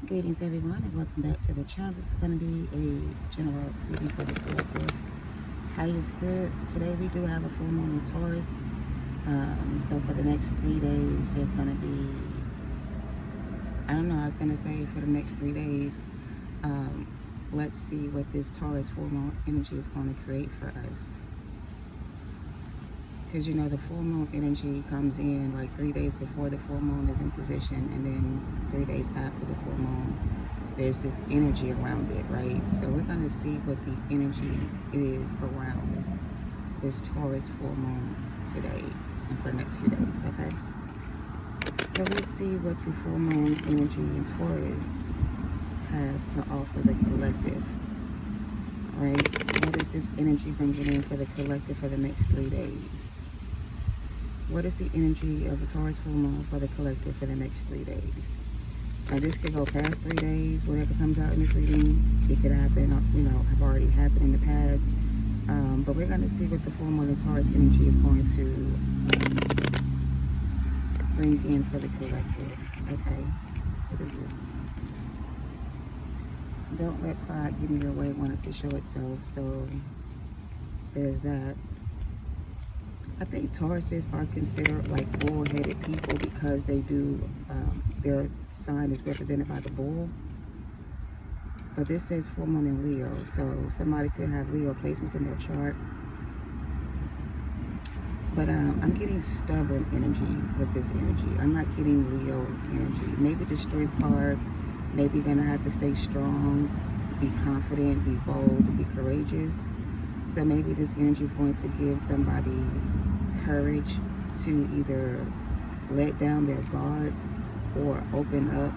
Greetings everyone and welcome back to the channel. This is going to be a general reading for the collective. Highest good. Today we do have a full moon in Taurus. So for the next 3 days there's going to be, I don't know, I was going to say for the next 3 days, let's see what this Taurus full moon energy is going to create for us. Because you know the full moon energy comes in like 3 days before the full moon is in position, and then 3 days after the full moon there's this energy around it, right? So we're going to see what the energy is around this Taurus full moon today and for the next few days, okay? So let's see what the full moon energy in Taurus has to offer the collective. All right, what is this energy bringing in for the collective for the next 3 days? What is the energy of the Taurus full moon for the collective for the next 3 days? Now this could go past 3 days, whatever comes out in this reading. It could happen, you know, have already happened in the past. But we're going to see what the full moon and Taurus energy is going to bring in for the collective. Okay, what is this? Don't let pride get in your way, wanted to show itself. So there's that. I think Tauruses are considered like bull-headed people because they do, their sign is represented by the bull. But this says full moon in Leo, so somebody could have Leo placements in their chart. But I'm getting stubborn energy with this energy. I'm not getting Leo energy. Maybe the strength card, maybe you're gonna have to stay strong, be confident, be bold, be courageous. So maybe this energy is going to give somebody courage to either let down their guards or open up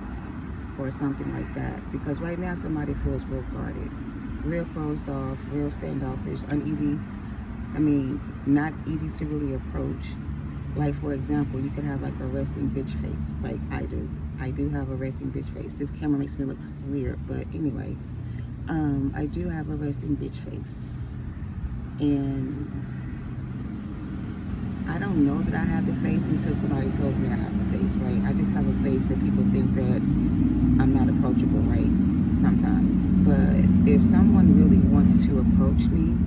or something like that. Because right now somebody feels real guarded, real closed off, real standoffish, uneasy. I mean, not easy to really approach. Like for example, you could have like a resting bitch face, like I do. I do have a resting bitch face. This camera makes me look weird, but anyway, I do have a resting bitch face. And I don't know that I have the face until somebody tells me I have the face, right? I just have a face that people think that I'm not approachable, right? Sometimes. But if someone really wants to approach me,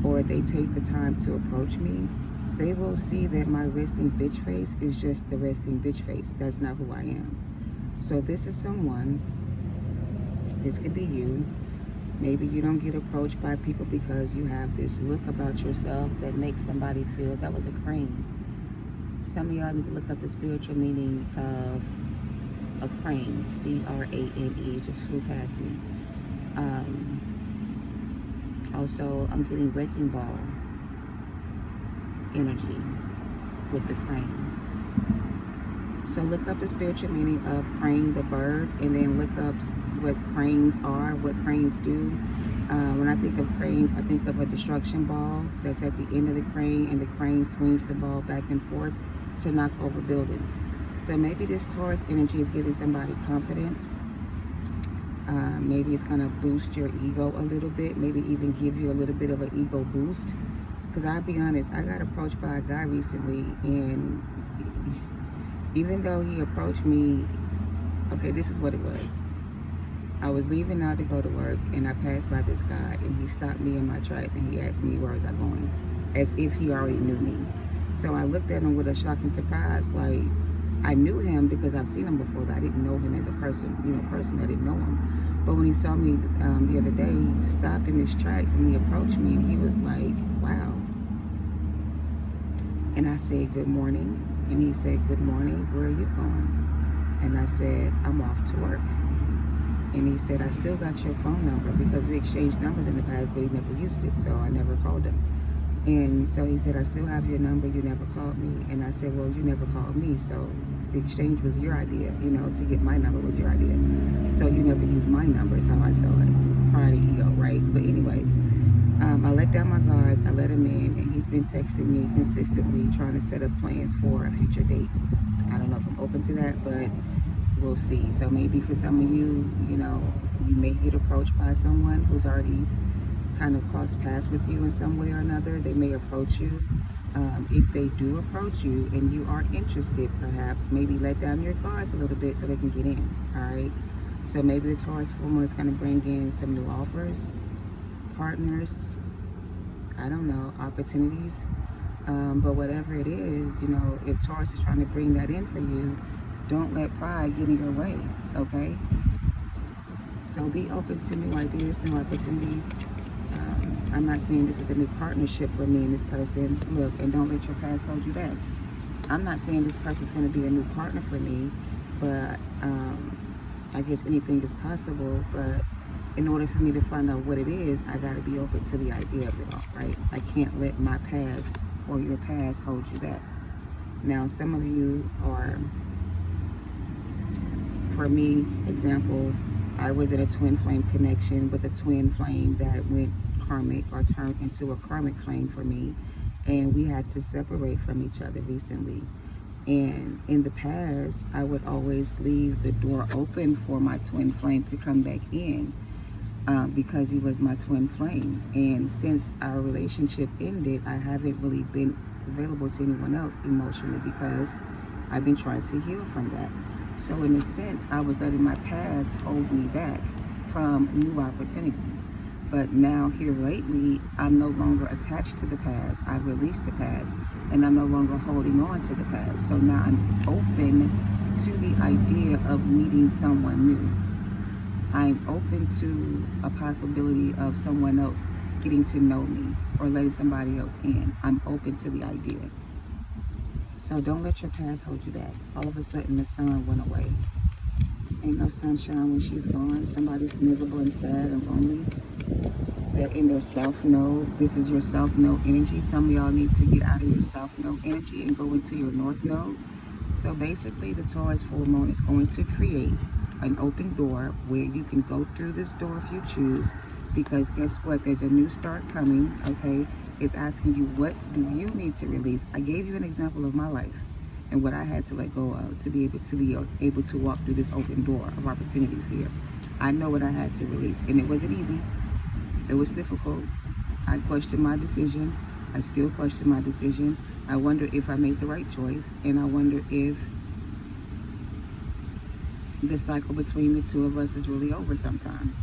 or they take the time to approach me, they will see that my resting bitch face is just the resting bitch face. That's not who I am. So this is someone, this could be you. Maybe you don't get approached by people because you have this look about yourself that makes somebody feel, that was a crane. Some of y'all need to look up the spiritual meaning of a crane, C-R-A-N-E, just flew past me. Also, I'm getting wrecking ball energy with the crane. So look up the spiritual meaning of crane, the bird, and then look up what cranes are, what cranes do. When I think of cranes, I think of a destruction ball that's at the end of the crane, and the crane swings the ball back and forth to knock over buildings. So maybe this Taurus energy is giving somebody confidence. Maybe it's going to boost your ego a little bit, maybe even give you a little bit of an ego boost. Because I'll be honest, I got approached by a guy recently, and even though he approached me, okay, this is what it was. I was leaving out to go to work, and I passed by this guy, and he stopped me in my tracks, and he asked me where was I going, as if he already knew me. So I looked at him with a shocking surprise, like I knew him because I've seen him before, but I didn't know him as a person, you know, I didn't know him. But when he saw me the other day, he stopped in his tracks and he approached me, and he was like, wow. And I said, good morning. And he said, good morning, where are you going? And I said, I'm off to work. And he said, I still got your phone number, because we exchanged numbers in the past, but he never used it, so I never called him. And so he said, I still have your number, you never called me. And I said, well, you never called me, so the exchange was your idea, you know, to get my number was your idea. So you never used my number, is how I saw it. Pride and ego, right? But anyway, I let down my guards, I let him in, and he's been texting me consistently, trying to set up plans for a future date. I don't know if I'm open to that, but we'll see. So maybe for some of you, you know, you may get approached by someone who's already kind of crossed paths with you in some way or another. They may approach you. If they do approach you and you are interested, perhaps maybe let down your guards a little bit so they can get in. All right, So maybe the Taurus full moon is going to bring in some new offers, partners, I don't know, opportunities. But whatever it is, you know, if Taurus is trying to bring that in for you, don't let pride get in your way, okay? So be open to new ideas, new opportunities. I'm not saying this is a new partnership for me and this person. Look, and don't let your past hold you back. I'm not saying this person's going to be a new partner for me, but I guess anything is possible. But in order for me to find out what it is, I got to be open to the idea of it all, right? I can't let my past or your past hold you back. Now, some of you are, for me, example, I was in a twin flame connection with a twin flame that went karmic or turned into a karmic flame for me. And we had to separate from each other recently. And in the past, I would always leave the door open for my twin flame to come back in because he was my twin flame. And since our relationship ended, I haven't really been available to anyone else emotionally because I've been trying to heal from that. So in a sense, I was letting my past hold me back from new opportunities. But now here lately, I'm no longer attached to the past. I've released the past and I'm no longer holding on to the past. So now I'm open to the idea of meeting someone new. I'm open to a possibility of someone else getting to know me or letting somebody else in. I'm open to the idea. So don't let your past hold you back. All of a sudden the sun went away. Ain't no sunshine when she's gone. Somebody's miserable and sad and lonely. They're in their self node. This is your self node energy. Some of y'all need to get out of your self node energy and go into your north node. So basically the Taurus full moon is going to create an open door where you can go through this door if you choose, because guess what, there's a new start coming. Okay, it's asking you, what do you need to release? I gave you an example of my life and what I had to let go of to be able to walk through this open door of opportunities here. I know what I had to release, and it wasn't easy. It was difficult. I questioned my decision. I still question my decision. I wonder if I made the right choice, and I wonder if the cycle between the two of us is really over sometimes.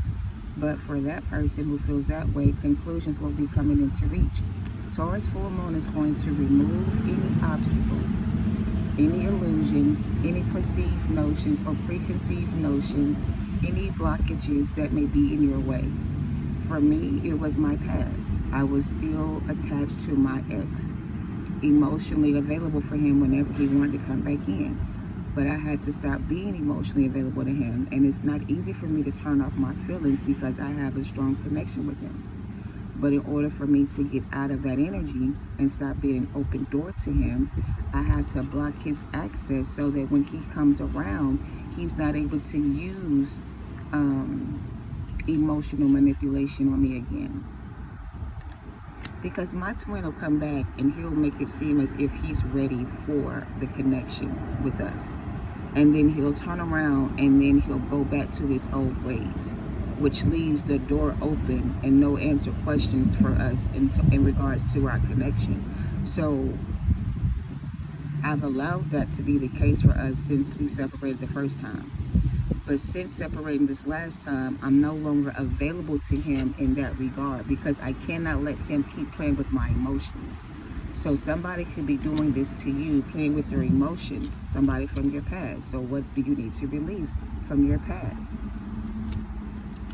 But for that person who feels that way, conclusions will be coming into reach. Taurus full moon is going to remove any obstacles, any illusions, any perceived notions or preconceived notions, any blockages that may be in your way. For me, it was my past. I was still attached to my ex, emotionally available for him whenever he wanted to come back in. But I had to stop being emotionally available to him. And it's not easy for me to turn off my feelings because I have a strong connection with him. But in order for me to get out of that energy and stop being an open door to him, I have to block his access so that when he comes around, he's not able to use emotional manipulation on me again. Because my twin will come back and he'll make it seem as if he's ready for the connection with us. And then he'll turn around and then he'll go back to his old ways, which leaves the door open and no answer questions for us in regards to our connection. So I've allowed that to be the case for us since we separated the first time. But since separating this last time, I'm no longer available to him in that regard because I cannot let him keep playing with my emotions. So somebody could be doing this to you, playing with your emotions, somebody from your past. So what do you need to release from your past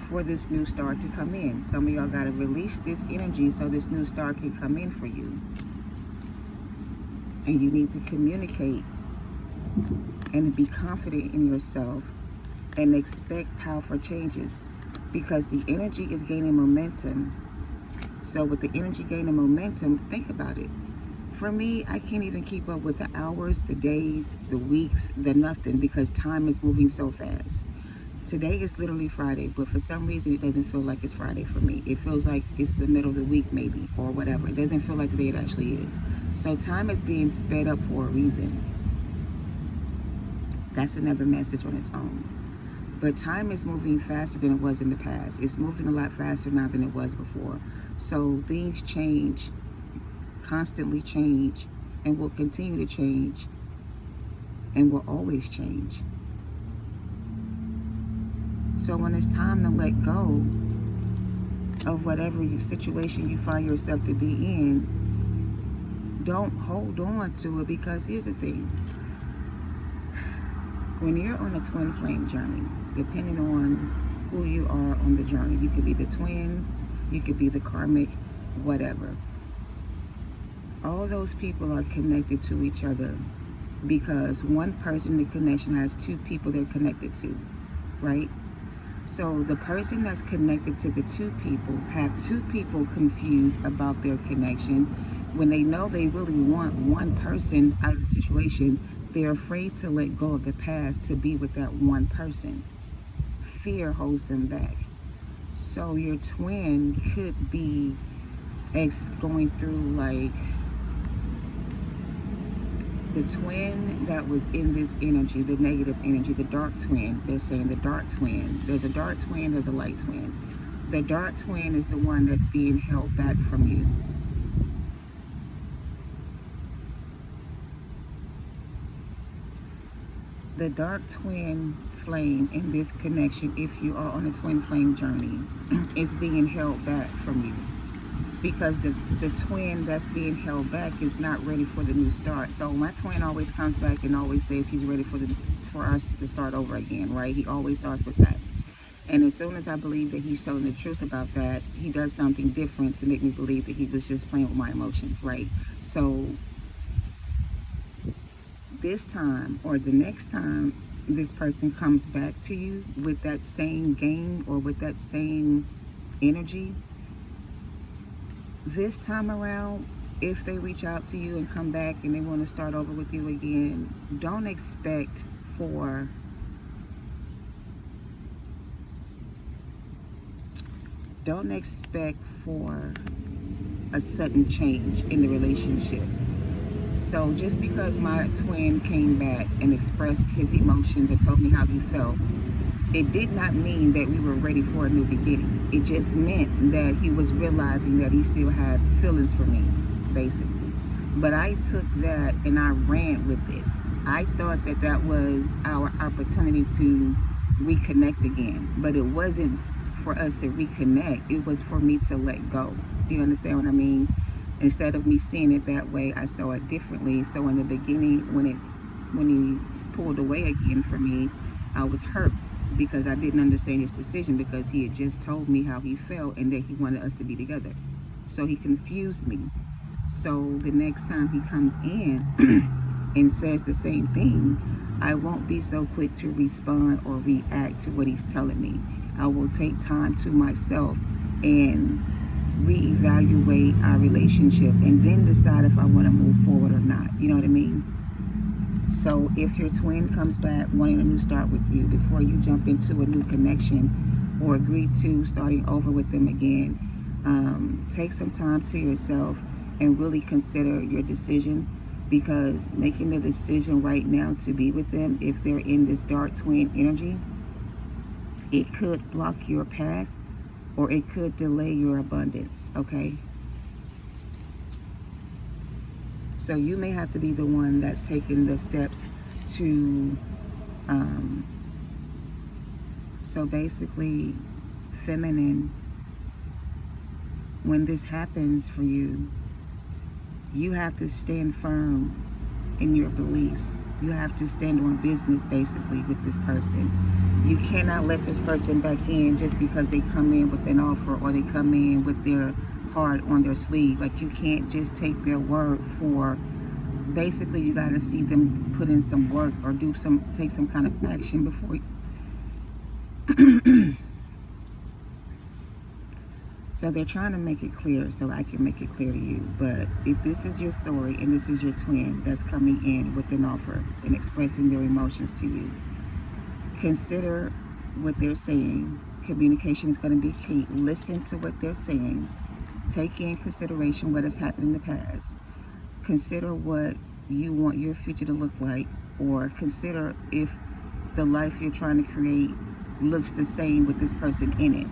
for this new start to come in? Some of y'all got to release this energy so this new start can come in for you. And you need to communicate and be confident in yourself and expect powerful changes because the energy is gaining momentum. So with the energy gaining momentum, think about it. For me, I can't even keep up with the hours, the days, the weeks, the nothing, because time is moving so fast. Today is literally Friday, but for some reason it doesn't feel like it's Friday for me. It feels like it's the middle of the week maybe, or whatever. It doesn't feel like the day it actually is. So time is being sped up for a reason. That's another message on its own. But time is moving faster than it was in the past. It's moving a lot faster now than it was before. So things change, constantly change, and will continue to change, and will always change. So when it's time to let go of whatever situation you find yourself to be in, don't hold on to it, because here's the thing. When you're on a twin flame journey, depending on who you are on the journey, you could be the twins, you could be the karmic, whatever. All those people are connected to each other because one person in the connection has two people they're connected to, right? So the person that's connected to the two people have two people confused about their connection. When they know they really want one person out of the situation, they're afraid to let go of the past to be with that one person. Fear holds them back. So your twin could be going through, like, the twin that was in this energy, the negative energy, the dark twin. They're saying the dark twin. There's a dark twin, there's a light twin. The dark twin is the one that's being held back from you. The dark twin flame in this connection, if you are on a twin flame journey, is being held back from you, because the twin that's being held back is not ready for the new start. So my twin always comes back and always says he's ready for us to start over again, right? He always starts with that. And as soon as I believe that he's telling the truth about that, he does something different to make me believe that he was just playing with my emotions, right? So this time or the next time this person comes back to you with that same game or with that same energy, this time around, if they reach out to you and come back and they want to start over with you again, don't expect for a sudden change in the relationship. So just because my twin came back and expressed his emotions or told me how he felt, it did not mean that we were ready for a new beginning. It just meant that he was realizing that he still had feelings for me, basically. But I took that and I ran with it. I thought that that was our opportunity to reconnect again. But it wasn't for us to reconnect. It was for me to let go. Do you understand what I mean? Instead of me seeing it that way, I saw it differently. So in the beginning, when he pulled away again from me, I was hurt because I didn't understand his decision, because he had just told me how he felt and that he wanted us to be together. So he confused me. So the next time he comes in and says the same thing, I won't be so quick to respond or react to what he's telling me. I will take time to myself and reevaluate our relationship and then decide if I want to move forward or not. You know what I mean? So if your twin comes back wanting a new start with you, before you jump into a new connection or agree to starting over with them again, take some time to yourself and really consider your decision, because making the decision right now to be with them, if they're in this dark twin energy, it could block your path or it could delay your abundance, okay? So you may have to be the one that's taking the steps to, so basically, feminine, when this happens for you, you have to stand firm in your beliefs. You have to stand on business, basically, with this person. You cannot let this person back in just because they come in with an offer or they come in with their heart on their sleeve. Like, you can't just take their word for, basically, you got to see them put in some work or take some kind of action before you. So they're trying to make it clear so I can make it clear to you. But if this is your story and this is your twin that's coming in with an offer and expressing their emotions to you, consider what they're saying. Communication is going to be key. Listen to what they're saying. Take in consideration what has happened in the past. Consider what you want your future to look like, or consider if the life you're trying to create looks the same with this person in it,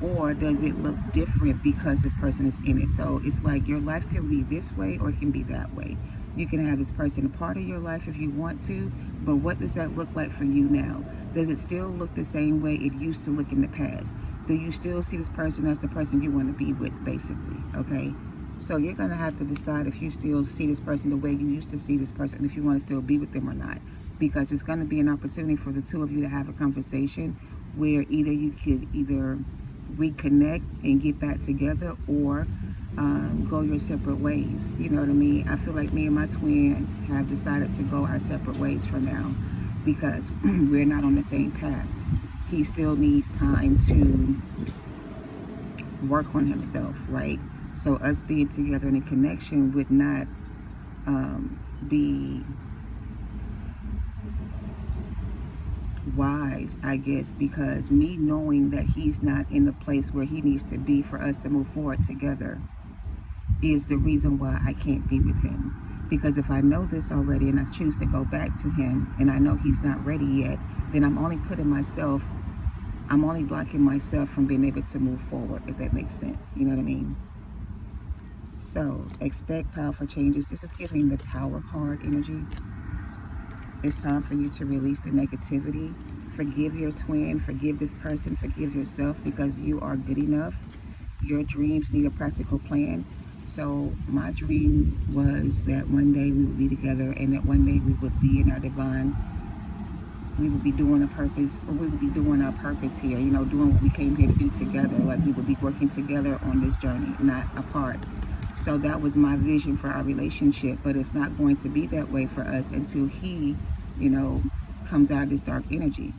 or does it look different because this person is in it. So it's like your life can be this way or it can be that way. You can have this person a part of your life if you want to, but what does that look like for you now? Does it still look the same way it used to look in the past? Do you still see this person as the person you want to be with, basically? Okay, so you're going to have to decide if you still see this person the way you used to see this person, if you want to still be with them or not, because it's going to be an opportunity for the two of you to have a conversation where either you could either reconnect and get back together, or go your separate ways. You know what I mean? I feel like me and my twin have decided to go our separate ways for now, because we're not on the same path. He still needs time to work on himself, right? So us being together in a connection would not be wise, I guess, because me knowing that he's not in the place where he needs to be for us to move forward together is the reason why I can't be with him. Because if I know this already and I choose to go back to him and I know he's not ready yet, then I'm only blocking myself from being able to move forward, if that makes sense. You know what I mean? So expect powerful changes. This is giving the Tower card energy. It's time for you to release the negativity. Forgive your twin, forgive this person, forgive yourself, because you are good enough. Your dreams need a practical plan. So my dream was that one day we would be together, and that one day we would be in our divine, we would be doing a purpose, or we would be doing our purpose here, you know, doing what we came here to do together. Like, we would be working together on this journey, not apart. So that was my vision for our relationship, but it's not going to be that way for us until he, you know, comes out of this dark energy.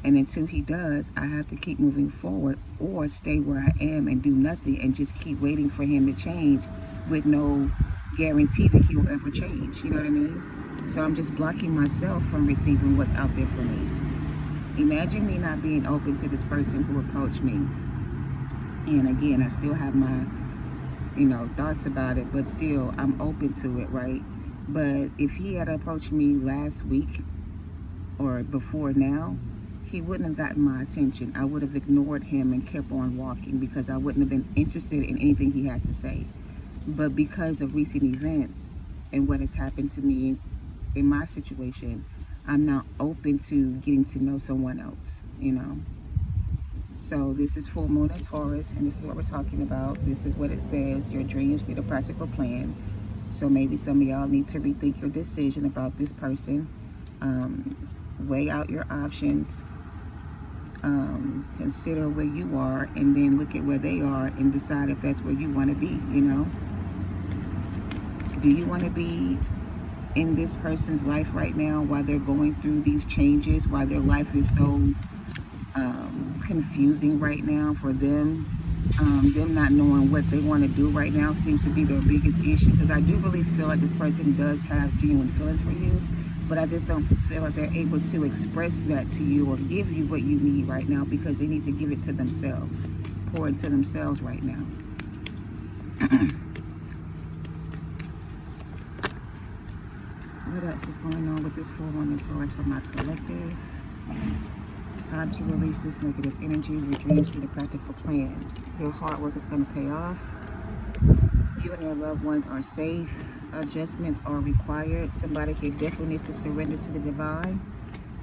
And until he does, I have to keep moving forward, or stay where I am and do nothing and just keep waiting for him to change with no guarantee that he'll ever change. You know what I mean? So I'm just blocking myself from receiving what's out there for me. Imagine me not being open to this person who approached me. And again, I still have my, you know, thoughts about it, but still I'm open to it, right? But if he had approached me last week or before now, he wouldn't have gotten my attention. I would have ignored him and kept on walking, because I wouldn't have been interested in anything he had to say. But because of recent events and what has happened to me in my situation, I'm now open to getting to know someone else, you know. So this is full moon in Taurus, and this is what we're talking about. This is what it says: your dreams need a practical plan. So maybe some of y'all need to rethink your decision about this person. Weigh out your options. Consider where you are, and then look at where they are and decide if that's where you want to be, you know. Do you want to be in this person's life right now while they're going through these changes, while their life is so confusing right now for them? Them not knowing what they want to do right now seems to be their biggest issue, because I do really feel like this person does have genuine feelings for you, but I just don't feel like they're able to express that to you or give you what you need right now, because they need to give it to themselves, pour into themselves right now. What else is going on with this full moon in Taurus for my collective? Time to release this negative energy. Your dreams need a practical plan. Your hard work is going to pay off. You and your loved ones are safe. Adjustments are required. Somebody here definitely needs to surrender to the divine,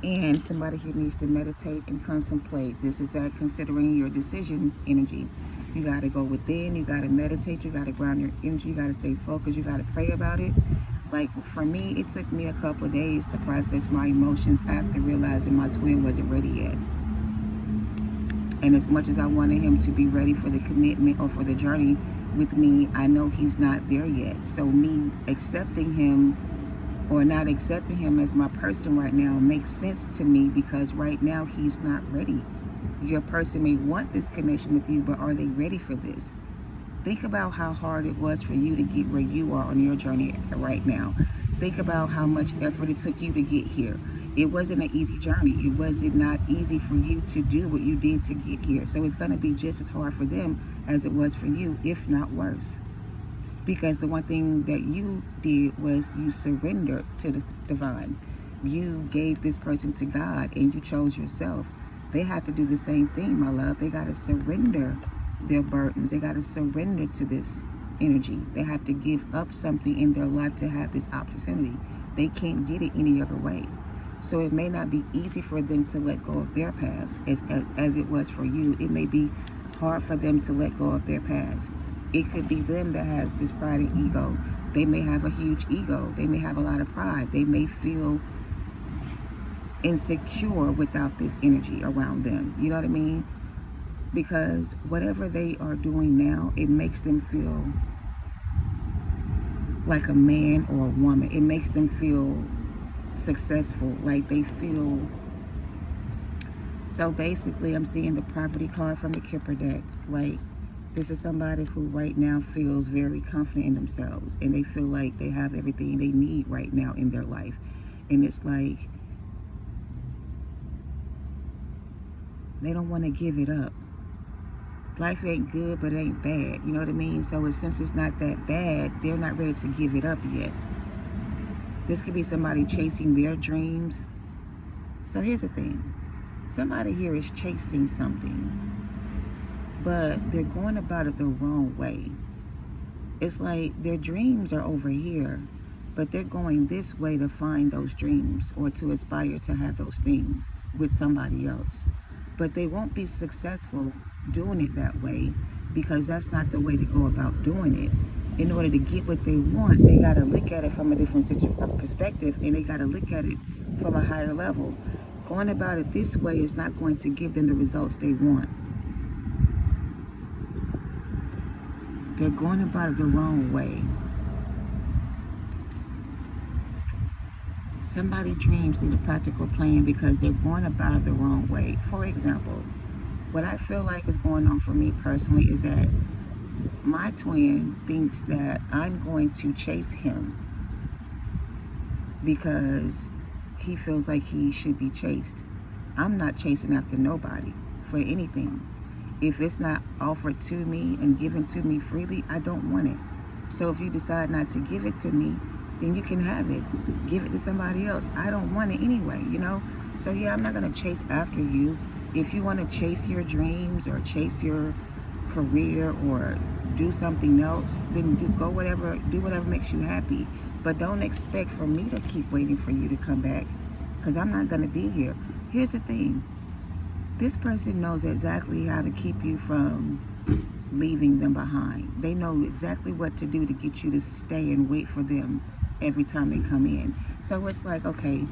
and somebody here needs to meditate and contemplate. This is that considering your decision energy. You got to go within. You got to meditate. You got to ground your energy. You got to stay focused. You got to pray about it. Like, for me, it took me a couple of days to process my emotions after realizing my twin wasn't ready yet. And as much as I wanted him to be ready for the commitment or for the journey with me, I know he's not there yet. So me accepting him or not accepting him as my person right now makes sense to me, because right now he's not ready. Your person may want this connection with you, but are they ready for this? Think about how hard it was for you to get where you are on your journey right now. Think about how much effort it took you to get here. It wasn't an easy journey. It wasn't not easy for you to do what you did to get here. So it's going to be just as hard for them as it was for you, if not worse. Because the one thing that you did was you surrendered to the divine. You gave this person to God, and you chose yourself. They have to do the same thing, my love. They got to surrender their burdens. They got to surrender to this energy. They have to give up something in their life to have this opportunity. They can't get it any other way. So it may not be easy for them to let go of their past as it was for you. It may be hard for them to let go of their past. It could be them that has this pride and ego. They may have a huge ego. They may have a lot of pride. They may feel insecure without this energy around them. You know what I mean? Because whatever they are doing now, it makes them feel like a man or a woman. It makes them feel successful, like they feel. So basically, I'm seeing the property card from the Kipper deck, right? This is somebody who right now feels very confident in themselves, and they feel like they have everything they need right now in their life. And it's like they don't want to give it up. Life ain't good, but it ain't bad. You know what I mean? So since it's not that bad, they're not ready to give it up yet. This could be somebody chasing their dreams. So here's the thing. Somebody here is chasing something, but they're going about it the wrong way. It's like their dreams are over here, but they're going this way to find those dreams or to aspire to have those things with somebody else. But they won't be successful doing it that way, because that's not the way to go about doing it. In order to get what they want, they got to look at it from a different perspective, and they got to look at it from a higher level. Going about it this way is not going to give them the results they want. They're going about it the wrong way. Somebody dreams need a practical plan because they're going about it the wrong way. For example, what I feel like is going on for me personally is that my twin thinks that I'm going to chase him because he feels like he should be chased. I'm not chasing after nobody for anything. If it's not offered to me and given to me freely, I don't want it. So if you decide not to give it to me, then you can have it. Give it to somebody else. I don't want it anyway, you know? So yeah, I'm not gonna chase after you. If you wanna chase your dreams or chase your career or do something else, then do whatever makes you happy. But don't expect for me to keep waiting for you to come back, because I'm not gonna be here. Here's the thing. This person knows exactly how to keep you from leaving them behind. They know exactly what to do to get you to stay and wait for them every time they come in. So it's like, okay,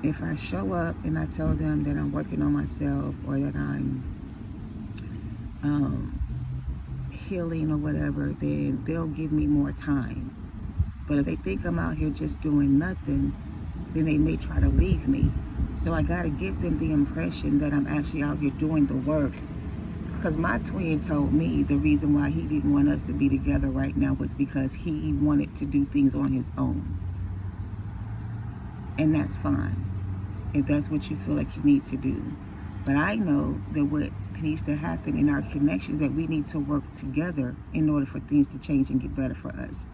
if I show up and I tell them that I'm working on myself or that I'm healing or whatever, then they'll give me more time. But if they think I'm out here just doing nothing, then they may try to leave me. So I gotta give them the impression that I'm actually out here doing the work. Because my twin told me the reason why he didn't want us to be together right now was because he wanted to do things on his own. And that's fine, if that's what you feel like you need to do. But I know that what needs to happen in our connections, that we need to work together in order for things to change and get better for us.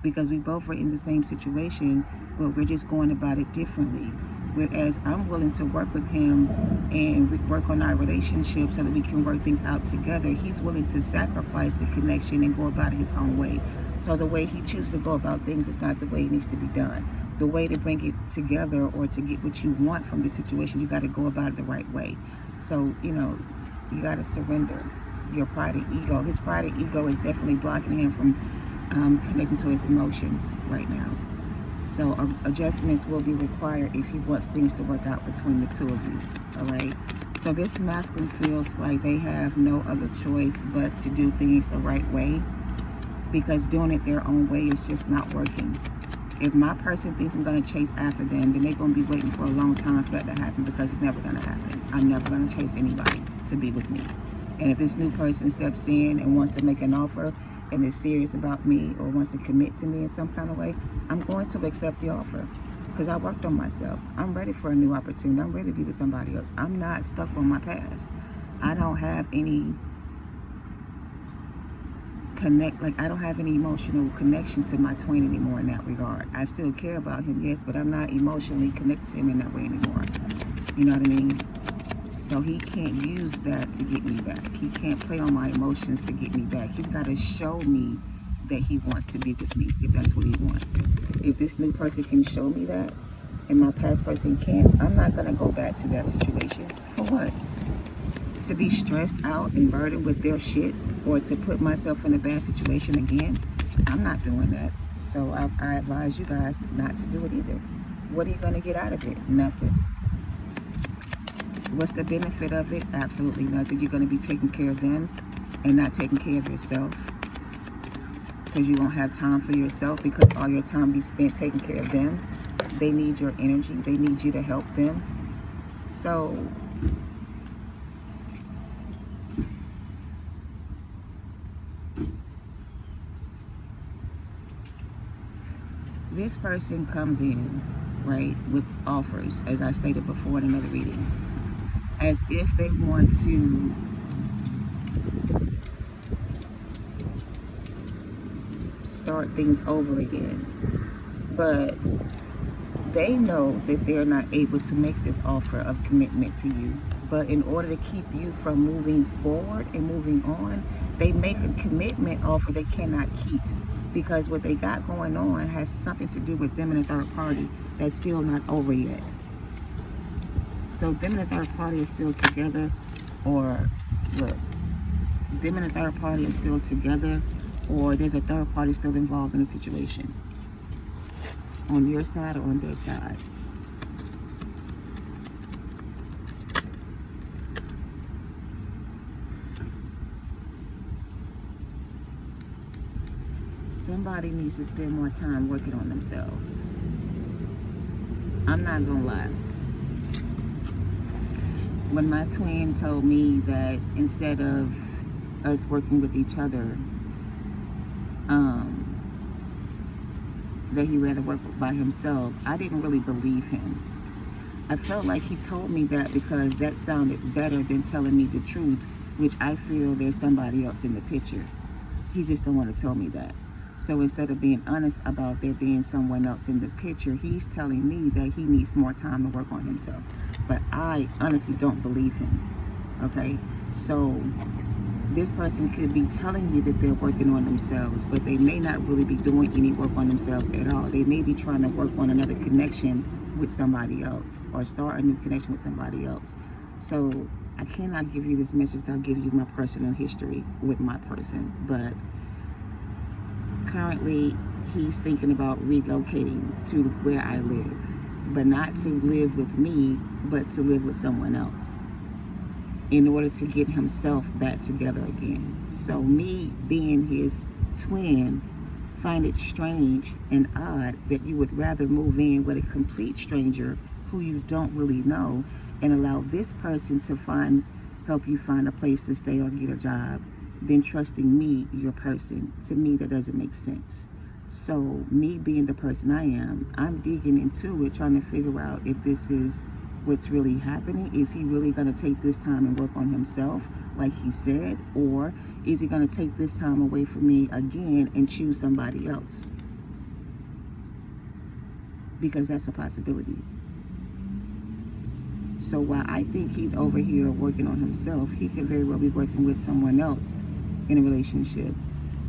Because we both are in the same situation, but we're just going about it differently. Whereas I'm willing to work with him and work on our relationship so that we can work things out together, he's willing to sacrifice the connection and go about it his own way. So the way he chooses to go about things is not the way it needs to be done. The way to bring it together or to get what you want from the situation, you got to go about it the right way. So, you know, you got to surrender your pride and ego. His pride and ego is definitely blocking him from connecting to his emotions right now. So adjustments will be required if he wants things to work out between the two of you, all right? So this masculine feels like they have no other choice but to do things the right way, because doing it their own way is just not working. If my person thinks I'm gonna chase after them, then they're gonna be waiting for a long time for that to happen, because it's never gonna happen. I'm never gonna chase anybody to be with me. And if this new person steps in and wants to make an offer and is serious about me or wants to commit to me in some kind of way, I'm going to accept the offer, because I worked on myself. I'm ready for a new opportunity. I'm ready to be with somebody else. I'm not stuck on my past. I don't have any I don't have any emotional connection to my twin anymore in that regard. I still care about him, yes, but I'm not emotionally connected to him in that way anymore. You know what I mean? So he can't use that to get me back. He can't play on my emotions to get me back. He's got to show me that he wants to be with me, if that's what he wants. If this new person can show me that, and my past person can't, I'm not going to go back to that situation. For what? To be stressed out and burdened with their shit, or to put myself in a bad situation again? I'm not doing that. So I advise you guys not to do it either. What are you going to get out of it? Nothing. What's the benefit of it? Absolutely nothing. You're going to be taking care of them and not taking care of yourself, because you won't have time for yourself, because all your time be spent taking care of them. They need your energy. They need you to help them. So this person comes in, right, with offers, as I stated before in another reading, as if they want to start things over again. But they know that they're not able to make this offer of commitment to you. But in order to keep you from moving forward and moving on, they make a commitment offer they cannot keep, because what they got going on has something to do with them and a third party that's still not over yet. So them and a third party are still together, or look, them and a third party are still together, or there's a third party still involved in the situation, on your side or on their side. Somebody needs to spend more time working on themselves. I'm not gonna lie. When my twin told me that instead of us working with each other, that he'd rather work by himself, I didn't really believe him. I felt like he told me that because that sounded better than telling me the truth, which I feel there's somebody else in the picture. He just don't want to tell me that. So instead of being honest about there being someone else in the picture, he's telling me that he needs more time to work on himself. But I honestly don't believe him. Okay? So this person could be telling you that they're working on themselves, but they may not really be doing any work on themselves at all. They may be trying to work on another connection with somebody else, or start a new connection with somebody else. So I cannot give you this message without giving you my personal history with my person. But currently, he's thinking about relocating to where I live, but not to live with me, but to live with someone else, in order to get himself back together again. So me being his twin, find it strange and odd that you would rather move in with a complete stranger who you don't really know, and allow this person to help you find a place to stay or get a job, than trusting me, your person. To me, that doesn't make sense. So me being the person I am, I'm digging into it, trying to figure out if this is what's really happening. Is he really going to take this time and work on himself like he said, or is he going to take this time away from me again and choose somebody else? Because that's a possibility. So while I think he's over here working on himself, he could very well be working with someone else in a relationship.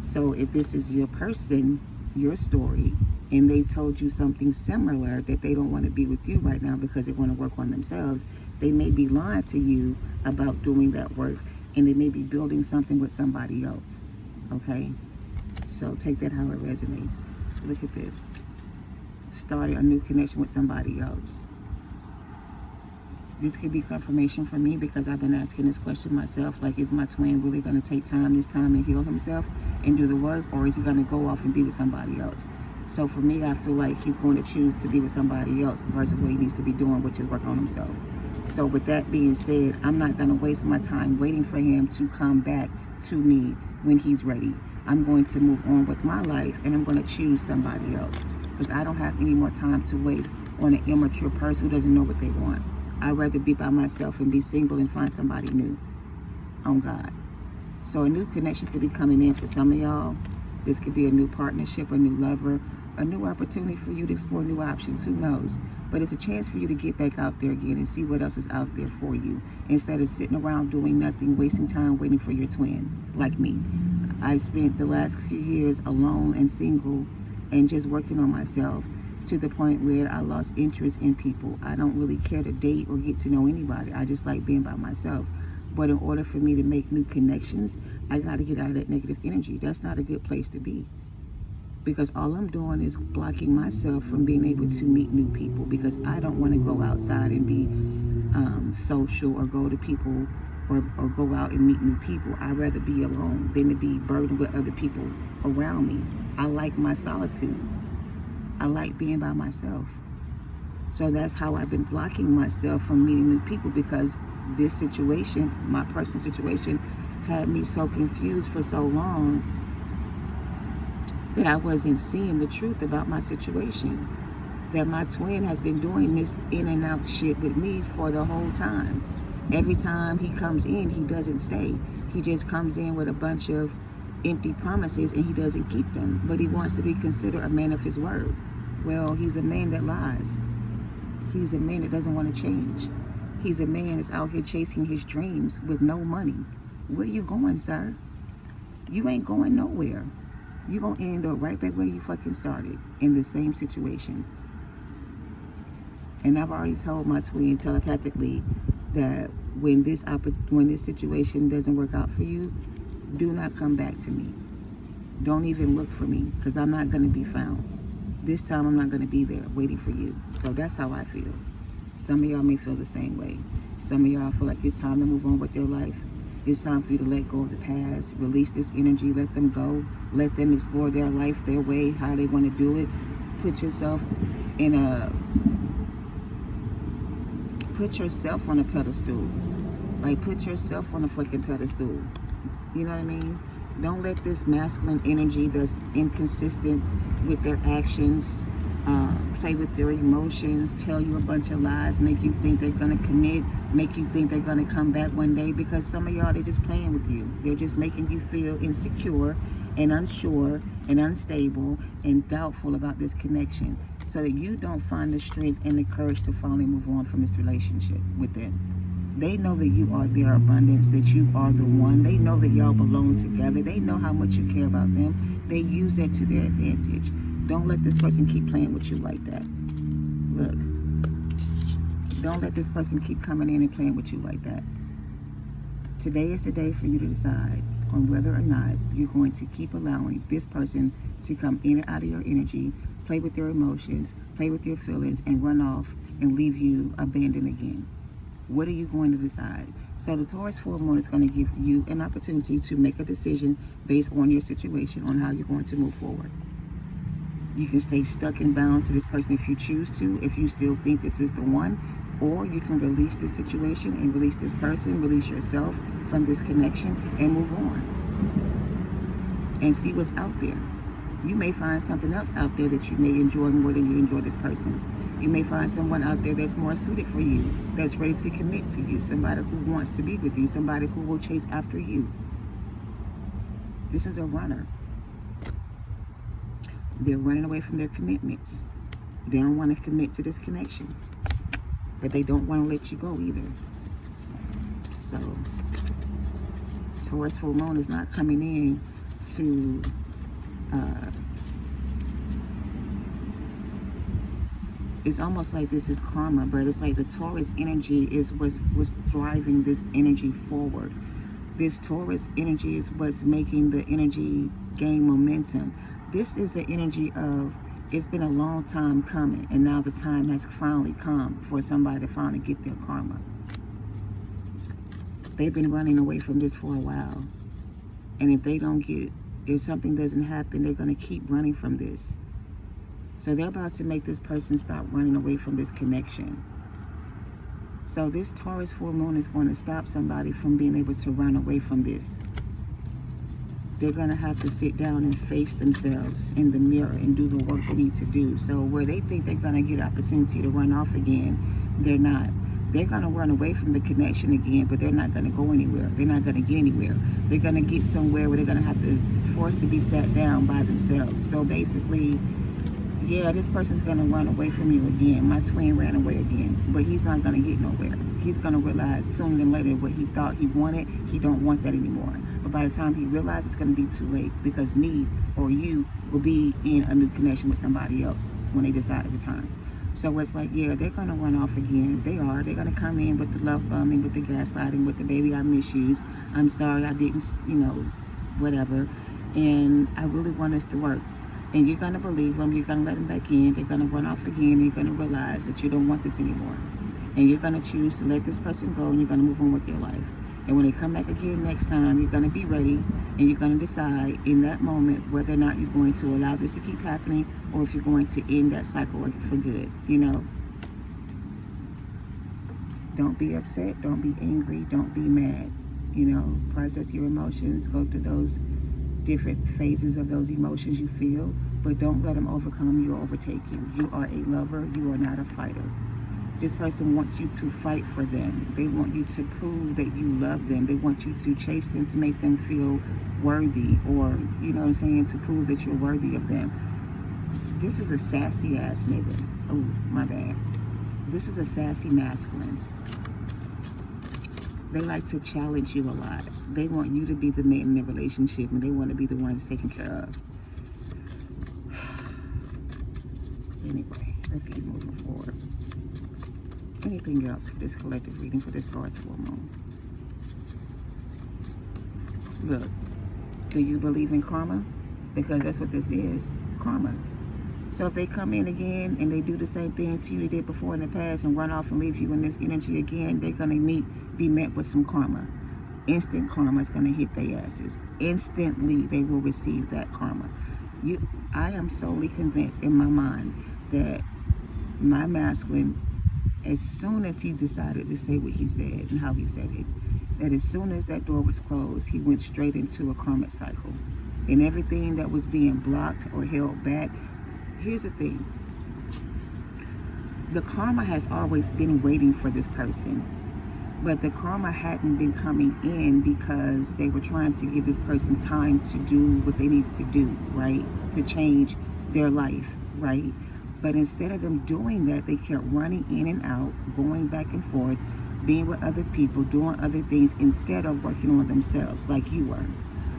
So if this is your person, your story, and they told you something similar, that they don't want to be with you right now because they want to work on themselves, they may be lying to you about doing that work, and they may be building something with somebody else. Okay? So take that how it resonates. Look at this. Starting a new connection with somebody else. This could be confirmation for me, because I've been asking this question myself, like, is my twin really going to take this time and heal himself and do the work, or is he going to go off and be with somebody else? So for me, I feel like he's going to choose to be with somebody else versus what he needs to be doing, which is work on himself. So with that being said, I'm not going to waste my time waiting for him to come back to me when he's ready. I'm going to move on with my life, and I'm going to choose somebody else, because I don't have any more time to waste on an immature person who doesn't know what they want. I'd rather be by myself and be single and find somebody new. On God. So a new connection could be coming in for some of y'all. This could be a new partnership, a new lover, a new opportunity for you to explore new options. Who knows? But it's a chance for you to get back out there again and see what else is out there for you, instead of sitting around doing nothing, wasting time waiting for your twin, like me. I spent the last few years alone and single and just working on myself, to the point where I lost interest in people. I don't really care to date or get to know anybody. I just like being by myself. But in order for me to make new connections, I got to get out of that negative energy. That's not a good place to be, because all I'm doing is blocking myself from being able to meet new people, because I don't want to go outside and be social, or go to people, or go out and meet new people. I'd rather be alone than to be burdened with other people around me. I like my solitude. I like being by myself. So that's how I've been blocking myself from meeting new people, because this situation, my personal situation, had me so confused for so long that I wasn't seeing the truth about my situation. That my twin has been doing this in and out shit with me for the whole time. Every time he comes in, he doesn't stay. He just comes in with a bunch of empty promises and he doesn't keep them. But he wants to be considered a man of his word. Well, he's a man that lies. He's a man that doesn't want to change. He's a man that's out here chasing his dreams with no money. Where you going, sir? You ain't going nowhere. You're going to end up right back where you fucking started, in the same situation. And I've already told my twin telepathically that when this situation doesn't work out for you, do not come back to me. Don't even look for me, because I'm not going to be found. This time I'm not going to be there waiting for you. So that's how I feel. Some of y'all may feel the same way. Some of y'all feel like it's time to move on with your life. It's time for you to let go of the past, release this energy, let them go, let them explore their life, their way, how they want to do it. Put yourself on a pedestal. Like, put yourself on a fucking pedestal. You know what I mean? Don't let this masculine energy that's inconsistent with their actions, play with their emotions, tell you a bunch of lies, make you think they're going to commit, make you think they're going to come back one day, because some of y'all, they're just playing with you. They're just making you feel insecure and unsure and unstable and doubtful about this connection, so that you don't find the strength and the courage to finally move on from this relationship with them. They know that you are their abundance, that you are the one. They know that y'all belong together. They know how much you care about them. They use that to their advantage. Don't let this person keep playing with you like that. Look, don't let this person keep coming in and playing with you like that. Today is the day for you to decide on whether or not you're going to keep allowing this person to come in and out of your energy, play with your emotions, play with your feelings, and run off and leave you abandoned again. What are you going to decide? So the Taurus full moon is going to give you an opportunity to make a decision based on your situation, on how you're going to move forward. You can stay stuck and bound to this person if you choose to, if you still think this is the one, or you can release this situation and release this person, release yourself from this connection and move on and see what's out there. You may find something else out there that you may enjoy more than you enjoy this person. You may find someone out there that's more suited for you, that's ready to commit to you, somebody who wants to be with you, somebody who will chase after you. This is a runner. They're running away from their commitments. They don't want to commit to this connection, but they don't want to let you go either. So, Taurus full moon is not coming in to it's almost like this is karma, but it's like the Taurus energy is what's driving this energy forward. This Taurus energy is what's making the energy gain momentum. This is the energy of, it's been a long time coming, and now the time has finally come for somebody to finally get their karma. They've been running away from this for a while. And if something doesn't happen, they're going to keep running from this. So they're about to make this person stop running away from this connection. So this Taurus full moon is going to stop somebody from being able to run away from this. They're going to have to sit down and face themselves in the mirror and do the work they need to do. So where they think they're going to get opportunity to run off again, they're not. they're going to run away from the connection again, but they're not going to go anywhere. They're not going to get anywhere. They're going to get somewhere where they're going to have to force to be sat down by themselves. So basically, yeah, this person's going to run away from you again. My twin ran away again, but he's not going to get nowhere. He's going to realize sooner than later what he thought he wanted, he don't want that anymore. But by the time he realizes, it's going to be too late, because me or you will be in a new connection with somebody else when they decide to return. So it's like, yeah, they're going to run off again. They are. They're going to come in with the love bombing, with the gaslighting, with the baby, I miss you. I'm sorry, I didn't, whatever. And I really want us to work. And you're going to believe them. You're going to let them back in. They're going to run off again. You're going to realize that you don't want this anymore. And you're going to choose to let this person go, and you're going to move on with your life. And when they come back again next time, you're going to be ready, and you're going to decide in that moment whether or not you're going to allow this to keep happening, or if you're going to end that cycle for good, Don't be upset. Don't be angry. Don't be mad. Process your emotions. Go through those different phases of those emotions you feel, but don't let them overcome you or overtake you. You are a lover. You are not a fighter. This person wants you to fight for them. They want you to prove that you love them. They want you to chase them to make them feel worthy, or, to prove that you're worthy of them. This is a sassy ass nigga. Oh, my bad. This is a sassy masculine. They like to challenge you a lot. They want you to be the man in the relationship, and they want to be the ones taken care of. Anyway, let's keep moving forward. Anything else for this collective reading for this Taurus full moon? Look, do you believe in karma? Because that's what this is, karma. So if they come in again and they do the same thing to you they did before in the past and run off and leave you in this energy again, they're going to be met with some karma. Instant karma is going to hit their asses. Instantly, they will receive that karma. I am solely convinced in my mind that my masculine, as soon as he decided to say what he said and how he said it, that as soon as that door was closed, he went straight into a karmic cycle. And everything that was being blocked or held back, here's the thing. The karma has always been waiting for this person, but the karma hadn't been coming in because they were trying to give this person time to do what they needed to do, right? To change their life, right? But instead of them doing that, they kept running in and out, going back and forth, being with other people, doing other things instead of working on themselves like you were.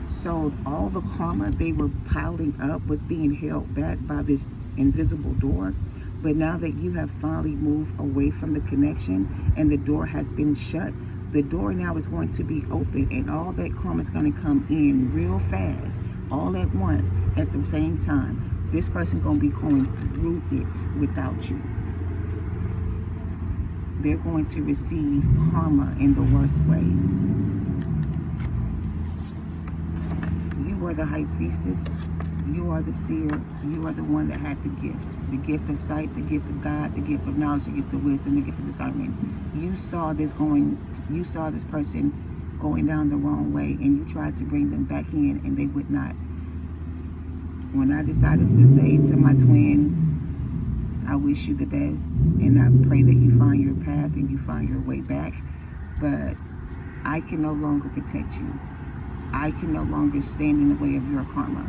So all the karma they were piling up was being held back by this invisible door. But now that you have finally moved away from the connection and the door has been shut, the door now is going to be open, and all that karma is going to come in real fast, all at once, at the same time. This person going to be going through it without you. They're going to receive karma in the worst way. You are the high priestess. You are the seer. You are the one that had the gift of sight, the gift of God, the gift of knowledge, the gift of wisdom, the gift of discernment. You saw this person going down the wrong way, and you tried to bring them back in, and they would not. When I decided to say to my twin, I wish you the best, and I pray that you find your path and you find your way back, but I can no longer protect you. I can no longer stand in the way of your karma.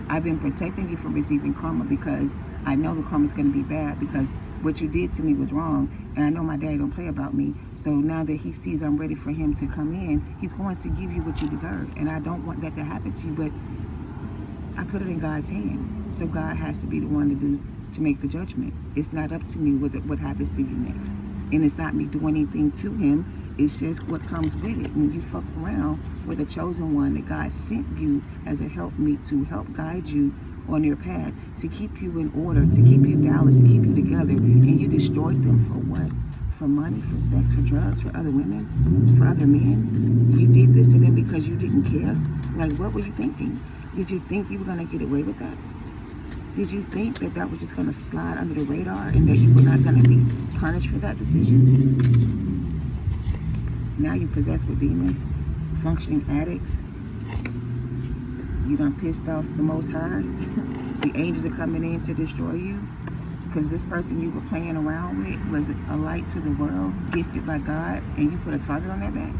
I've been protecting you from receiving karma because I know the karma is going to be bad, because what you did to me was wrong, and I know my daddy don't play about me. So now that he sees I'm ready for him to come in, he's going to give you what you deserve, and I don't want that to happen to you, but I put it in God's hand. So God has to be the one to make the judgment. It's not up to me what happens to you next. And it's not me doing anything to him. It's just what comes with it. When you fuck around with a chosen one that God sent you as a helpmeet to help guide you on your path, to keep you in order, to keep you balanced, to keep you together, and you destroyed them for what? For money, for sex, for drugs, for other women, for other men. You did this to them because you didn't care. Like, what were you thinking? Did you think you were going to get away with that? Did you think that that was just going to slide under the radar and that you were not going to be punished for that decision? Now you're possessed with demons, functioning addicts. You done pissed off the Most High. The angels are coming in to destroy you. because this person you were playing around with was a light to the world, gifted by God, and you put a target on their back.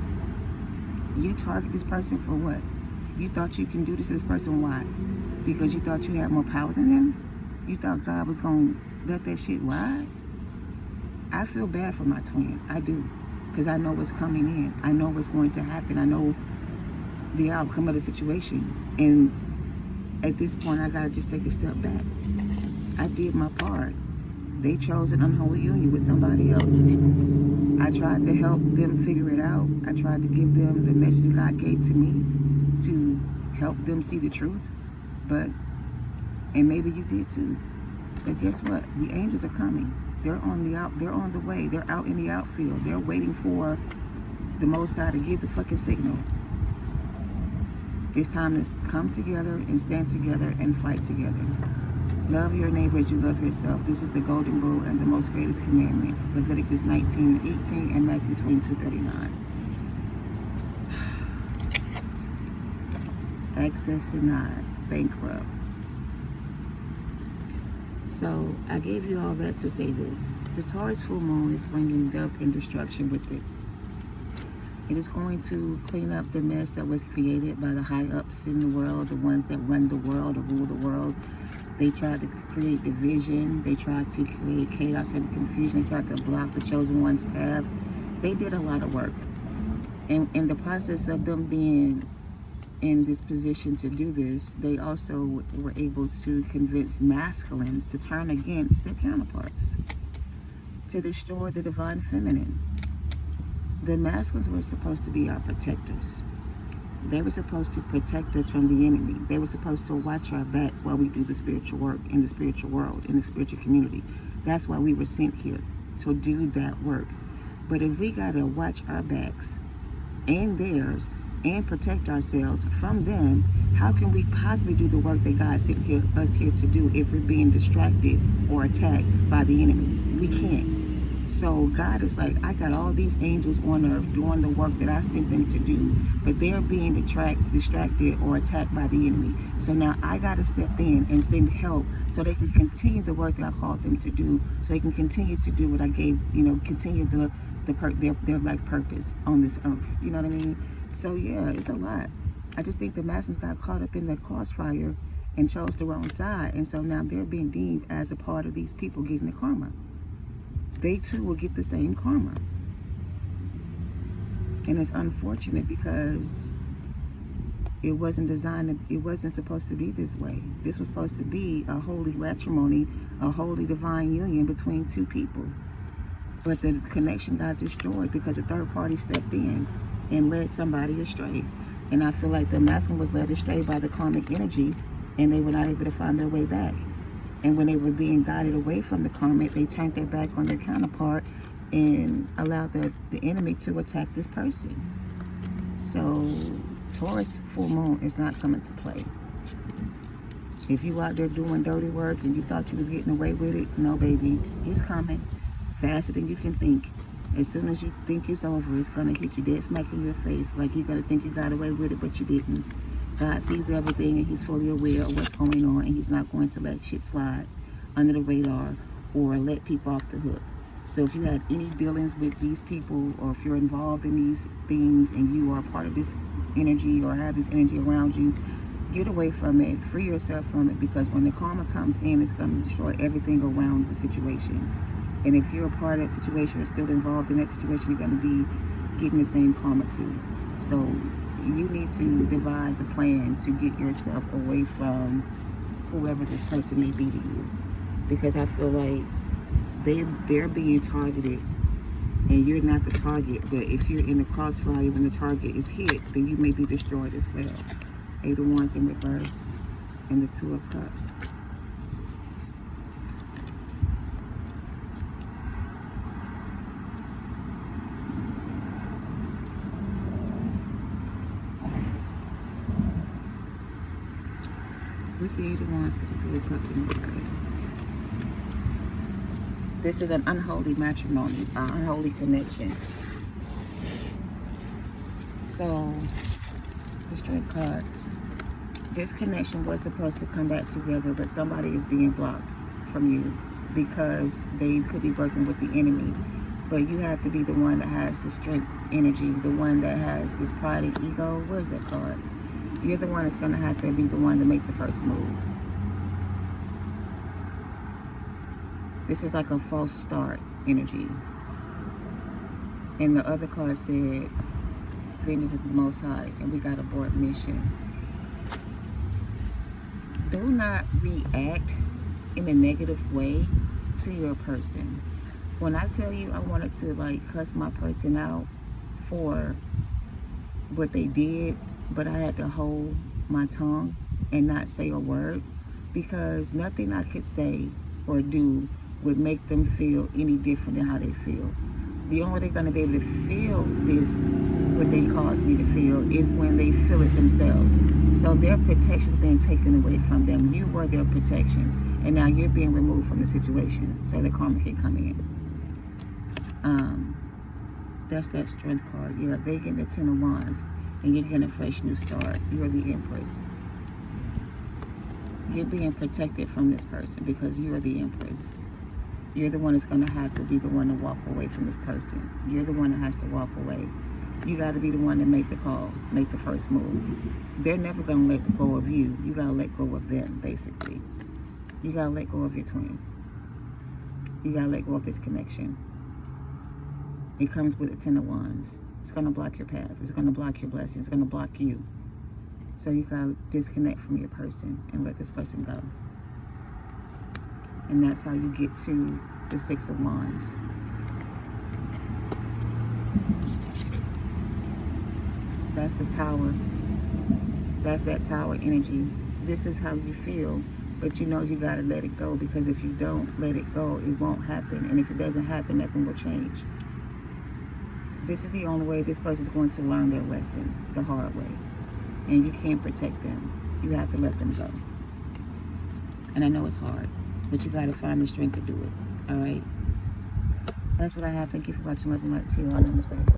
You target this person for what? You thought you can do this to this person. Why? Because you thought you had more power than them? You thought God was going to let that shit ride? I feel bad for my twin. I do. Because I know what's coming in. I know what's going to happen. I know the outcome of the situation. And at this point, I got to just take a step back. I did my part. They chose an unholy union with somebody else. I tried to help them figure it out. I tried to give them the message God gave to me to help them see the truth. And maybe you did too. But guess what? The angels are coming. They're on the way. They're out in the outfield. They're waiting for the Most High to give the fucking signal. It's time to come together and stand together and fight together. Love your neighbor as you love yourself. This is the golden rule and the most greatest commandment. Leviticus 19:18 and Matthew 22:39. Access denied. Bankrupt. So I gave you all that to say this. The Taurus full moon is bringing death and destruction with it. It is going to clean up the mess that was created by the high ups in the world, the ones that run the world or rule the world. They tried to create division. They tried to create chaos and confusion. They tried to block the chosen one's path. They did a lot of work. And in the process of them being in this position to do this, they also were able to convince masculines to turn against their counterparts, to destroy the divine feminine. The masculines were supposed to be our protectors. They were supposed to protect us from the enemy. They were supposed to watch our backs while we do the spiritual work in the spiritual world, in the spiritual community. That's why we were sent here, to do that work. But if we got to watch our backs and theirs and protect ourselves from them, how can we possibly do the work that God sent us here to do if we're being distracted or attacked by the enemy? We can't. So God is like, I got all these angels on earth doing the work that I sent them to do, but they're being distracted or attacked by the enemy. So now I got to step in and send help so they can continue the work that I called them to do, so they can continue to do what I gave, continue their life purpose on this earth. You know what I mean? So yeah, it's a lot. I just think the masses got caught up in that crossfire and chose the wrong side, and so now they're being deemed as a part of these people getting the karma. They too will get the same karma. And it's unfortunate because it wasn't supposed to be this way. This was supposed to be a holy matrimony, a holy divine union between two people. But the connection got destroyed because a third party stepped in and led somebody astray. And I feel like the masculine was led astray by the karmic energy, and they were not able to find their way back. And when they were being guided away from the karmic, they turned their back on their counterpart and allowed the enemy to attack this person. So Taurus full moon is not coming to play. If you out there doing dirty work and you thought you was getting away with it, no baby, it's coming faster than you can think. As soon as you think it's over, it's gonna hit you dead smack in your face. Like you're gonna think you got away with it, but you didn't. God sees everything and he's fully aware of what's going on, and he's not going to let shit slide under the radar or let people off the hook. So if you had any dealings with these people, or if you're involved in these things and you are part of this energy or have this energy around you, get away from it, free yourself from it, because when the karma comes in, it's going to destroy everything around the situation. And if you're a part of that situation or still involved in that situation, you're going to be getting the same karma too. So you need to devise a plan to get yourself away from whoever this person may be to you, because I feel like they're being targeted and you're not the target. But if you're in the crossfire when the target is hit, then you may be destroyed as well. 8 of Wands in reverse and the 2 of Cups. What's the 8 of Wands, 2 of Cups in reverse? This is an unholy matrimony, an unholy connection. So, the Strength card. This connection was supposed to come back together, but somebody is being blocked from you. because they could be working with the enemy. But you have to be the one that has the strength energy, the one that has this pride and ego. Where's that card? You're the one that's going to have to be the one to make the first move. This is like a false start energy. And the other card said, Venus is the Most High, and we got abort mission. Do not react in a negative way to your person. When I tell you I wanted to like cuss my person out for what they did, but I had to hold my tongue and not say a word, because nothing I could say or do would make them feel any different than how they feel. The only way they're going to be able to feel this, what they caused me to feel, is when they feel it themselves. So their protection's been taken away from them. You were their protection, and now you're being removed from the situation, so the karma can come in. That's that strength card. Yeah, they get the 10 of Wands, and you're getting a fresh new start. You're the Empress. You're being protected from this person because you are the Empress. You're the one that's going to have to be the one to walk away from this person. You're the one that has to walk away. You got to be the one to make the call, make the first move. They're never going to let go of you. You got to let go of them, basically. You got to let go of your twin. You got to let go of this connection. It comes with the 10 of Wands. It's going to block your path. It's going to block your blessings. It's going to block you. So you got to disconnect from your person and let this person go. And that's how you get to the 6 of Wands. That's the Tower. That's that Tower energy. This is how you feel, but you know you got to let it go, because if you don't let it go, it won't happen. And if it doesn't happen, nothing will change. This is the only way this person is going to learn their lesson, the hard way. And you can't protect them. You have to let them go. And I know it's hard, but you got to find the strength to do it. All right? That's what I have. Thank you for watching. Love and light to you all. Namaste.